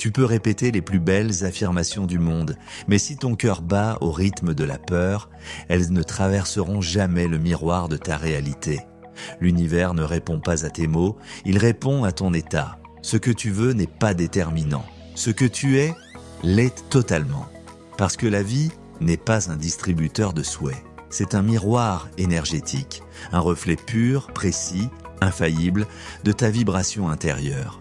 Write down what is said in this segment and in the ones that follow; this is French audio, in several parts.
Tu peux répéter les plus belles affirmations du monde, mais si ton cœur bat au rythme de la peur, elles ne traverseront jamais le miroir de ta réalité. L'univers ne répond pas à tes mots, il répond à ton état. Ce que tu veux n'est pas déterminant. Ce que tu es, l'est totalement. Parce que la vie n'est pas un distributeur de souhaits. C'est un miroir énergétique, un reflet pur, précis, infaillible de ta vibration intérieure.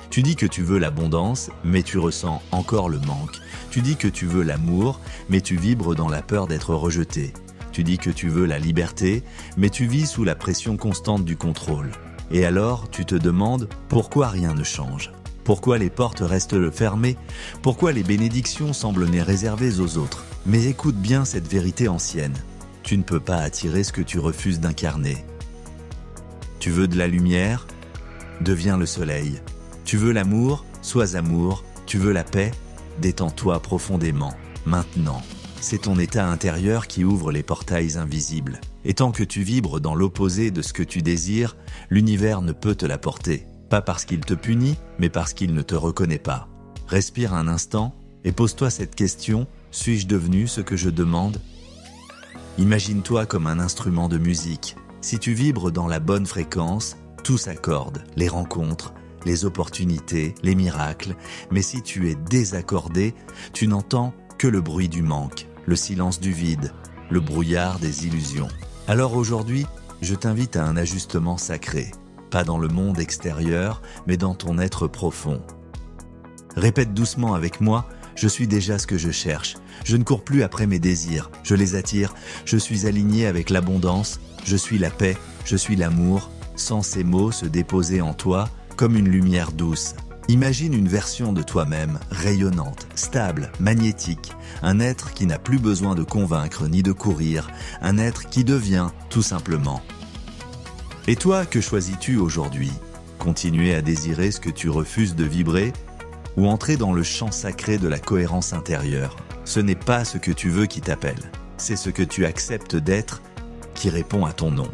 Tu dis que tu veux l'abondance, mais tu ressens encore le manque. Tu dis que tu veux l'amour, mais tu vibres dans la peur d'être rejeté. Tu dis que tu veux la liberté, mais tu vis sous la pression constante du contrôle. Et alors, tu te demandes pourquoi rien ne change. Pourquoi les portes restent fermées? Pourquoi les bénédictions semblent réservées aux autres? Mais écoute bien cette vérité ancienne. Tu ne peux pas attirer ce que tu refuses d'incarner. Tu veux de la lumière? Deviens le soleil. Tu veux l'amour? Sois amour. Tu veux la paix? Détends-toi profondément. Maintenant. C'est ton état intérieur qui ouvre les portails invisibles. Et tant que tu vibres dans l'opposé de ce que tu désires, l'univers ne peut te l'apporter. Pas parce qu'il te punit, mais parce qu'il ne te reconnaît pas. Respire un instant et pose-toi cette question, suis-je devenu ce que je demande? Imagine-toi comme un instrument de musique. Si tu vibres dans la bonne fréquence, tout s'accorde, les rencontres, les opportunités, les miracles. Mais si tu es désaccordé, tu n'entends que le bruit du manque, le silence du vide, le brouillard des illusions. Alors aujourd'hui, je t'invite à un ajustement sacré. Pas dans le monde extérieur, mais dans ton être profond. Répète doucement avec moi, je suis déjà ce que je cherche. Je ne cours plus après mes désirs, je les attire. Je suis aligné avec l'abondance, je suis la paix, je suis l'amour. Sens ces mots se déposer en toi comme une lumière douce. Imagine une version de toi-même, rayonnante, stable, magnétique. Un être qui n'a plus besoin de convaincre ni de courir. Un être qui devient, tout simplement. Et toi, que choisis-tu aujourd'hui? Continuer à désirer ce que tu refuses de vibrer ou entrer dans le champ sacré de la cohérence intérieure? Ce n'est pas ce que tu veux qui t'appelle, c'est ce que tu acceptes d'être qui répond à ton nom.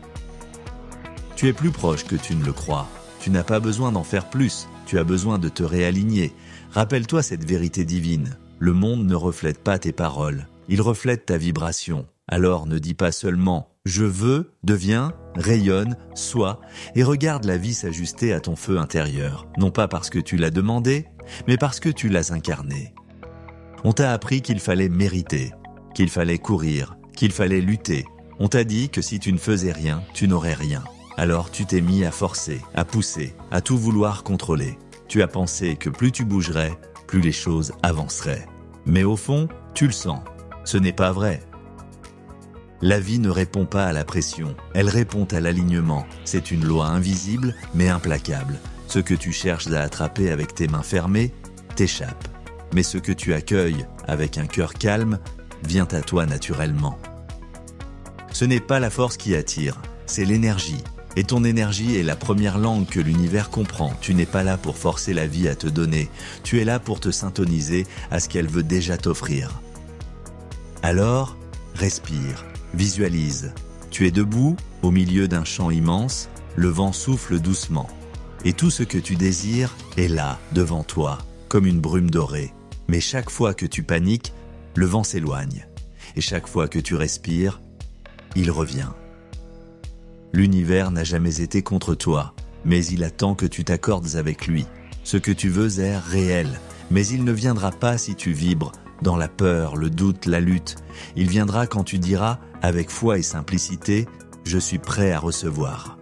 Tu es plus proche que tu ne le crois. Tu n'as pas besoin d'en faire plus, tu as besoin de te réaligner. Rappelle-toi cette vérité divine. Le monde ne reflète pas tes paroles, il reflète ta vibration. Alors ne dis pas seulement « je veux », deviens, rayonne, sois et regarde la vie s'ajuster à ton feu intérieur. Non pas parce que tu l'as demandé, mais parce que tu l'as incarné. On t'a appris qu'il fallait mériter, qu'il fallait courir, qu'il fallait lutter. On t'a dit que si tu ne faisais rien, tu n'aurais rien. Alors tu t'es mis à forcer, à pousser, à tout vouloir contrôler. Tu as pensé que plus tu bougerais, plus les choses avanceraient. Mais au fond, tu le sens. Ce n'est pas vrai. La vie ne répond pas à la pression, elle répond à l'alignement. C'est une loi invisible, mais implacable. Ce que tu cherches à attraper avec tes mains fermées, t'échappe. Mais ce que tu accueilles avec un cœur calme, vient à toi naturellement. Ce n'est pas la force qui attire, c'est l'énergie. Et ton énergie est la première langue que l'univers comprend. Tu n'es pas là pour forcer la vie à te donner, tu es là pour te syntoniser à ce qu'elle veut déjà t'offrir. Alors, respire. Visualise. Tu es debout, au milieu d'un champ immense, le vent souffle doucement. Et tout ce que tu désires est là, devant toi, comme une brume dorée. Mais chaque fois que tu paniques, le vent s'éloigne. Et chaque fois que tu respires, il revient. L'univers n'a jamais été contre toi, mais il attend que tu t'accordes avec lui. Ce que tu veux est réel, mais il ne viendra pas si tu vibres dans la peur, le doute, la lutte. Il viendra quand tu diras, avec foi et simplicité, « Je suis prêt à recevoir ».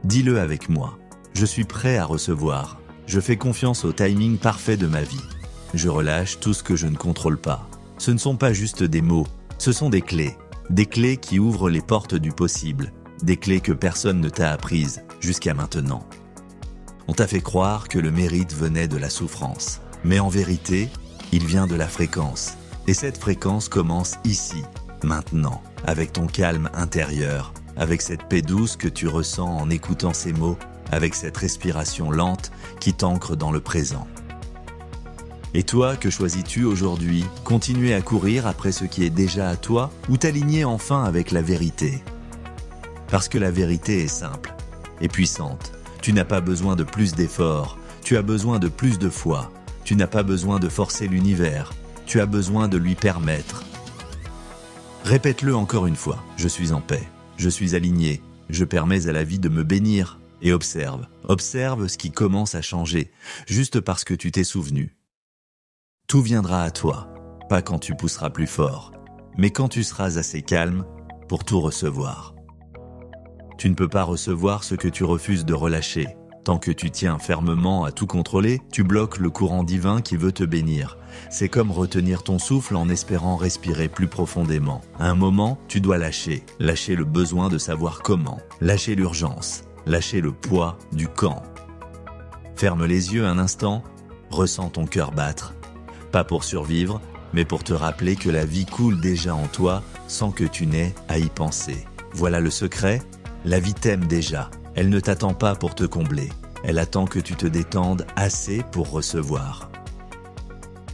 Dis-le avec moi, « Je suis prêt à recevoir. Je fais confiance au timing parfait de ma vie. Je relâche tout ce que je ne contrôle pas. » Ce ne sont pas juste des mots, ce sont des clés. Des clés qui ouvrent les portes du possible. Des clés que personne ne t'a apprises jusqu'à maintenant. On t'a fait croire que le mérite venait de la souffrance. Mais en vérité, il vient de la fréquence. Et cette fréquence commence ici, maintenant, avec ton calme intérieur, avec cette paix douce que tu ressens en écoutant ces mots, avec cette respiration lente qui t'ancre dans le présent. Et toi, que choisis-tu aujourd'hui? Continuer à courir après ce qui est déjà à toi ou t'aligner enfin avec la vérité? Parce que la vérité est simple et puissante. Tu n'as pas besoin de plus d'efforts. Tu as besoin de plus de foi. Tu n'as pas besoin de forcer l'univers. Tu as besoin de lui permettre. Répète-le encore une fois. Je suis en paix. Je suis aligné. Je permets à la vie de me bénir. Et observe. Observe ce qui commence à changer, juste parce que tu t'es souvenu. Tout viendra à toi, pas quand tu pousseras plus fort, mais quand tu seras assez calme pour tout recevoir. Tu ne peux pas recevoir ce que tu refuses de relâcher. Tant que tu tiens fermement à tout contrôler, tu bloques le courant divin qui veut te bénir. C'est comme retenir ton souffle en espérant respirer plus profondément. À un moment, tu dois lâcher. Lâcher le besoin de savoir comment. Lâcher l'urgence. Lâcher le poids du quand. Ferme les yeux un instant. Ressens ton cœur battre. Pas pour survivre, mais pour te rappeler que la vie coule déjà en toi sans que tu n'aies à y penser. Voilà le secret. La vie t'aime déjà. Elle ne t'attend pas pour te combler. Elle attend que tu te détendes assez pour recevoir.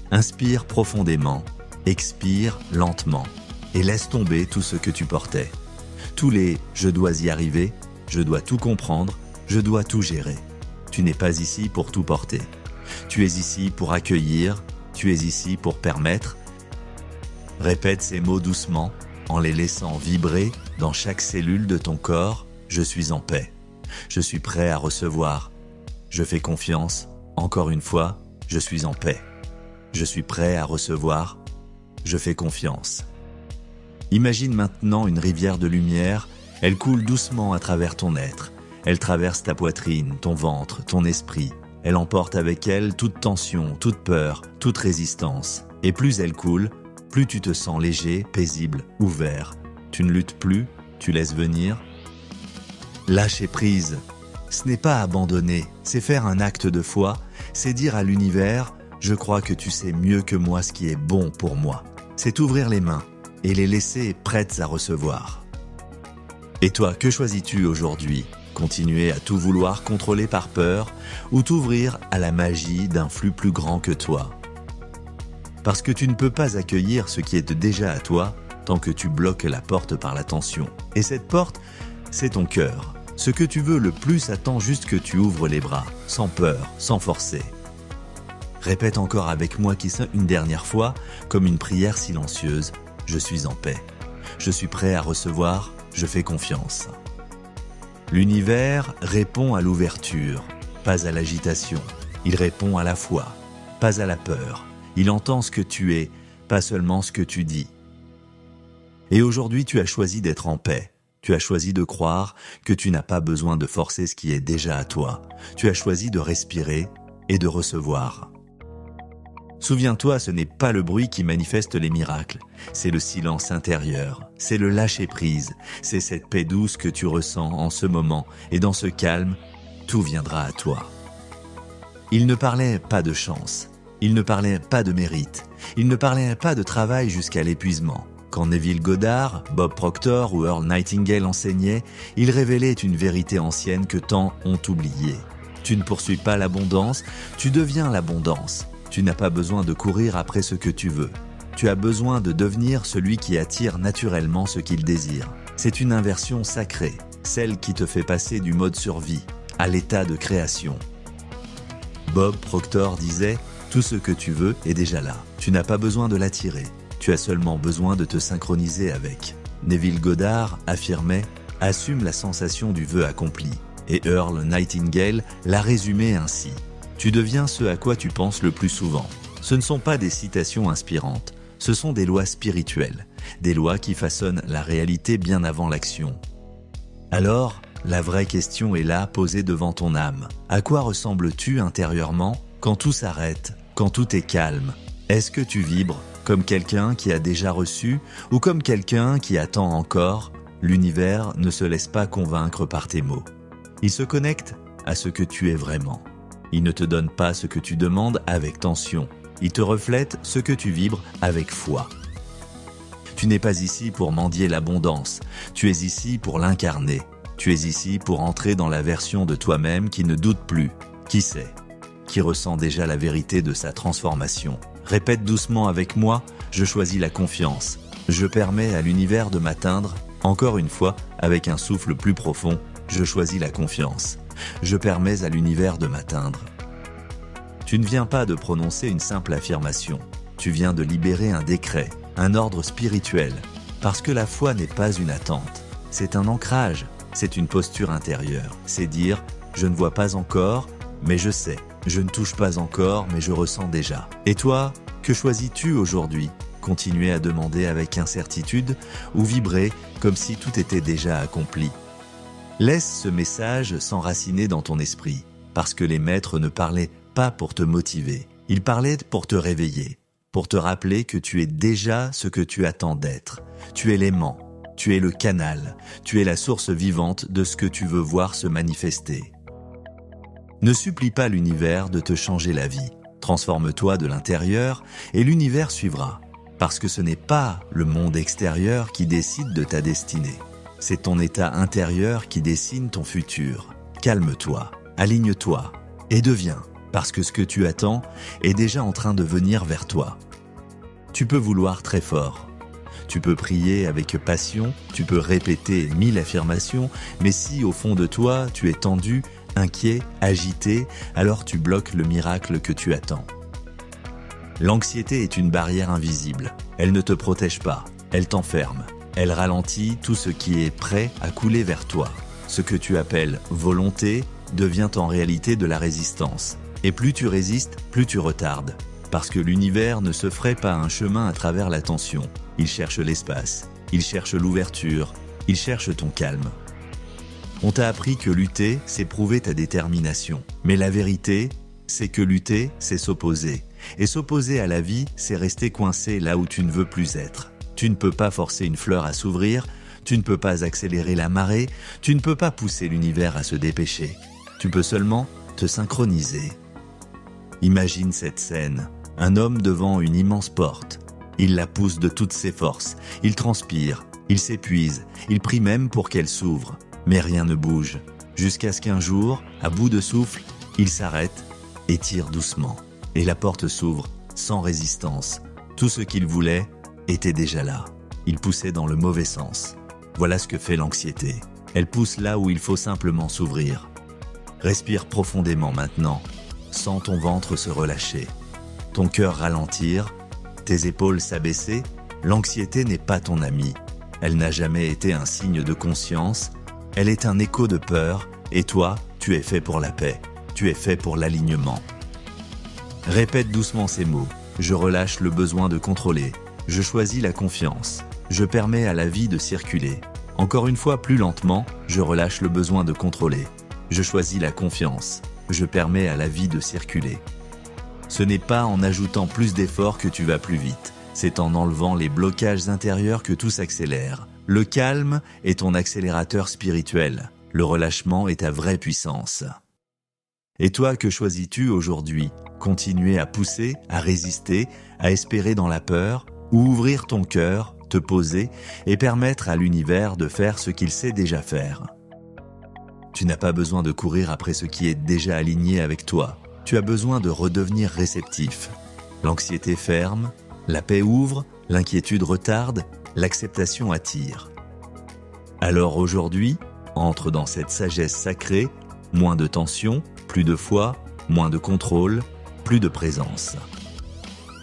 Inspire profondément, expire lentement et laisse tomber tout ce que tu portais. Tous les « je dois y arriver »,« je dois tout comprendre »,« je dois tout gérer ». Tu n'es pas ici pour tout porter. Tu es ici pour accueillir, tu es ici pour permettre. Répète ces mots doucement en les laissant vibrer dans chaque cellule de ton corps. Je suis en paix. Je suis prêt à recevoir. Je fais confiance. Encore une fois, je suis en paix. Je suis prêt à recevoir. Je fais confiance. Imagine maintenant une rivière de lumière. Elle coule doucement à travers ton être. Elle traverse ta poitrine, ton ventre, ton esprit. Elle emporte avec elle toute tension, toute peur, toute résistance. Et plus elle coule, plus tu te sens léger, paisible, ouvert. Tu ne luttes plus, tu laisses venir. Lâcher prise, ce n'est pas abandonner, c'est faire un acte de foi, c'est dire à l'univers « Je crois que tu sais mieux que moi ce qui est bon pour moi ». C'est ouvrir les mains et les laisser prêtes à recevoir. Et toi, que choisis-tu aujourd'hui ? Continuer à tout vouloir contrôler par peur ou t'ouvrir à la magie d'un flux plus grand que toi ? Parce que tu ne peux pas accueillir ce qui est déjà à toi tant que tu bloques la porte par la tension. Et cette porte, c'est ton cœur. Ce que tu veux le plus attend juste que tu ouvres les bras, sans peur, sans forcer. Répète encore avec moi une dernière fois, comme une prière silencieuse. Je suis en paix. Je suis prêt à recevoir. Je fais confiance. L'univers répond à l'ouverture, pas à l'agitation. Il répond à la foi, pas à la peur. Il entend ce que tu es, pas seulement ce que tu dis. Et aujourd'hui, tu as choisi d'être en paix. Tu as choisi de croire que tu n'as pas besoin de forcer ce qui est déjà à toi. Tu as choisi de respirer et de recevoir. Souviens-toi, ce n'est pas le bruit qui manifeste les miracles. C'est le silence intérieur. C'est le lâcher-prise. C'est cette paix douce que tu ressens en ce moment. Et dans ce calme, tout viendra à toi. Il ne parlait pas de chance. Il ne parlait pas de mérite. Il ne parlait pas de travail jusqu'à l'épuisement. Quand Neville Goddard, Bob Proctor ou Earl Nightingale enseignaient, ils révélaient une vérité ancienne que tant ont oubliée. Tu ne poursuis pas l'abondance, tu deviens l'abondance. Tu n'as pas besoin de courir après ce que tu veux. Tu as besoin de devenir celui qui attire naturellement ce qu'il désire. C'est une inversion sacrée, celle qui te fait passer du mode survie à l'état de création. Bob Proctor disait « Tout ce que tu veux est déjà là. Tu n'as pas besoin de l'attirer. Tu as seulement besoin de te synchroniser avec. » Neville Goddard affirmait « Assume la sensation du vœu accompli ». Et Earl Nightingale l'a résumé ainsi. Tu deviens ce à quoi tu penses le plus souvent. Ce ne sont pas des citations inspirantes, ce sont des lois spirituelles, des lois qui façonnent la réalité bien avant l'action. Alors, la vraie question est là, posée devant ton âme. À quoi ressembles-tu intérieurement quand tout s'arrête, quand tout est calme ? Est-ce que tu vibres comme quelqu'un qui a déjà reçu ou comme quelqu'un qui attend encore ? L'univers ne se laisse pas convaincre par tes mots. Il se connecte à ce que tu es vraiment. Il ne te donne pas ce que tu demandes avec tension. Il te reflète ce que tu vibres avec foi. Tu n'es pas ici pour mendier l'abondance. Tu es ici pour l'incarner. Tu es ici pour entrer dans la version de toi-même qui ne doute plus. Qui sait ? Qui ressent déjà la vérité de sa transformation. Répète doucement avec moi, je choisis la confiance. Je permets à l'univers de m'atteindre. Encore une fois, avec un souffle plus profond, je choisis la confiance. Je permets à l'univers de m'atteindre. Tu ne viens pas de prononcer une simple affirmation. Tu viens de libérer un décret, un ordre spirituel. Parce que la foi n'est pas une attente. C'est un ancrage, c'est une posture intérieure. C'est dire « je ne vois pas encore, mais je sais. Je ne touche pas encore, mais je ressens déjà. » Et toi, que choisis-tu aujourd'hui ? Continuer à demander avec incertitude ou vibrer comme si tout était déjà accompli ? Laisse ce message s'enraciner dans ton esprit, parce que les maîtres ne parlaient pas pour te motiver. Ils parlaient pour te réveiller, pour te rappeler que tu es déjà ce que tu attends d'être. Tu es l'aimant, tu es le canal, tu es la source vivante de ce que tu veux voir se manifester. Ne supplie pas l'univers de te changer la vie. Transforme-toi de l'intérieur et l'univers suivra. Parce que ce n'est pas le monde extérieur qui décide de ta destinée. C'est ton état intérieur qui dessine ton futur. Calme-toi, aligne-toi et deviens. Parce que ce que tu attends est déjà en train de venir vers toi. Tu peux vouloir très fort. Tu peux prier avec passion, tu peux répéter 1000 affirmations, mais si au fond de toi tu es tendu, inquiet, agité, alors tu bloques le miracle que tu attends. L'anxiété est une barrière invisible. Elle ne te protège pas, elle t'enferme. Elle ralentit tout ce qui est prêt à couler vers toi. Ce que tu appelles volonté devient en réalité de la résistance. Et plus tu résistes, plus tu retardes. Parce que l'univers ne se ferait pas un chemin à travers la tension. Il cherche l'espace, il cherche l'ouverture, il cherche ton calme. On t'a appris que lutter, c'est prouver ta détermination. Mais la vérité, c'est que lutter, c'est s'opposer. Et s'opposer à la vie, c'est rester coincé là où tu ne veux plus être. Tu ne peux pas forcer une fleur à s'ouvrir, tu ne peux pas accélérer la marée, tu ne peux pas pousser l'univers à se dépêcher. Tu peux seulement te synchroniser. Imagine cette scène, un homme devant une immense porte. Il la pousse de toutes ses forces, il transpire, il s'épuise, il prie même pour qu'elle s'ouvre. Mais rien ne bouge, jusqu'à ce qu'un jour, à bout de souffle, il s'arrête et tire doucement. Et la porte s'ouvre, sans résistance. Tout ce qu'il voulait était déjà là. Il poussait dans le mauvais sens. Voilà ce que fait l'anxiété. Elle pousse là où il faut simplement s'ouvrir. Respire profondément maintenant. Sens ton ventre se relâcher. Ton cœur ralentir, tes épaules s'abaisser. L'anxiété n'est pas ton amie. Elle n'a jamais été un signe de conscience. Elle est un écho de peur. Et toi, tu es fait pour la paix. Tu es fait pour l'alignement. Répète doucement ces mots. Je relâche le besoin de contrôler. Je choisis la confiance. Je permets à la vie de circuler. Encore une fois plus lentement, je relâche le besoin de contrôler. Je choisis la confiance. Je permets à la vie de circuler. Ce n'est pas en ajoutant plus d'efforts que tu vas plus vite. C'est en enlevant les blocages intérieurs que tout s'accélère. Le calme est ton accélérateur spirituel. Le relâchement est ta vraie puissance. Et toi, que choisis-tu aujourd'hui ? Continuer à pousser, à résister, à espérer dans la peur, ou ouvrir ton cœur, te poser et permettre à l'univers de faire ce qu'il sait déjà faire. Tu n'as pas besoin de courir après ce qui est déjà aligné avec toi. Tu as besoin de redevenir réceptif. L'anxiété ferme, la paix ouvre, l'inquiétude retarde, l'acceptation attire. Alors aujourd'hui, entre dans cette sagesse sacrée, moins de tension, plus de foi, moins de contrôle, plus de présence.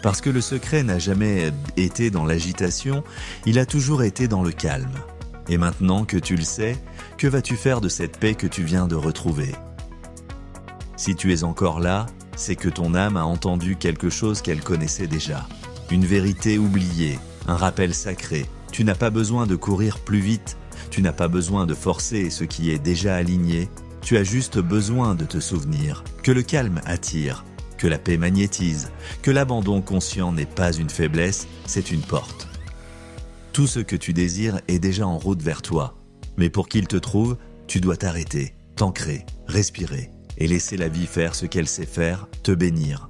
Parce que le secret n'a jamais été dans l'agitation, il a toujours été dans le calme. Et maintenant que tu le sais, que vas-tu faire de cette paix que tu viens de retrouver ? Si tu es encore là, c'est que ton âme a entendu quelque chose qu'elle connaissait déjà. Une vérité oubliée, un rappel sacré. Tu n'as pas besoin de courir plus vite, tu n'as pas besoin de forcer ce qui est déjà aligné. Tu as juste besoin de te souvenir que le calme attire, que la paix magnétise, que l'abandon conscient n'est pas une faiblesse, c'est une porte. Tout ce que tu désires est déjà en route vers toi. Mais pour qu'il te trouve, tu dois t'arrêter, t'ancrer, respirer et laisser la vie faire ce qu'elle sait faire, te bénir.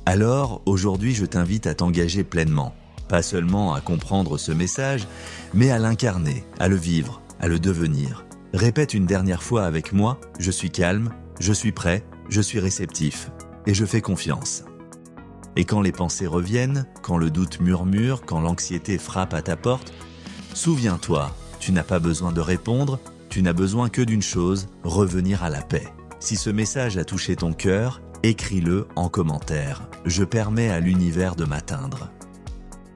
Alors, aujourd'hui, je t'invite à t'engager pleinement, pas seulement à comprendre ce message, mais à l'incarner, à le vivre, à le devenir. Répète une dernière fois avec moi, je suis calme, je suis prêt, je suis réceptif et je fais confiance. Et quand les pensées reviennent, quand le doute murmure, quand l'anxiété frappe à ta porte, souviens-toi, tu n'as pas besoin de répondre, tu n'as besoin que d'une chose, revenir à la paix. Si ce message a touché ton cœur, Écris-le en commentaire. Je permets à l'univers de m'atteindre.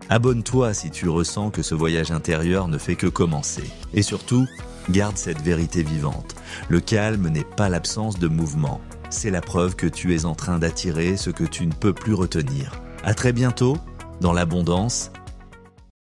Abonne-toi si tu ressens que ce voyage intérieur ne fait que commencer. Et surtout, garde cette vérité vivante. Le calme n'est pas l'absence de mouvement. C'est la preuve que tu es en train d'attirer ce que tu ne peux plus retenir. À très bientôt, dans l'abondance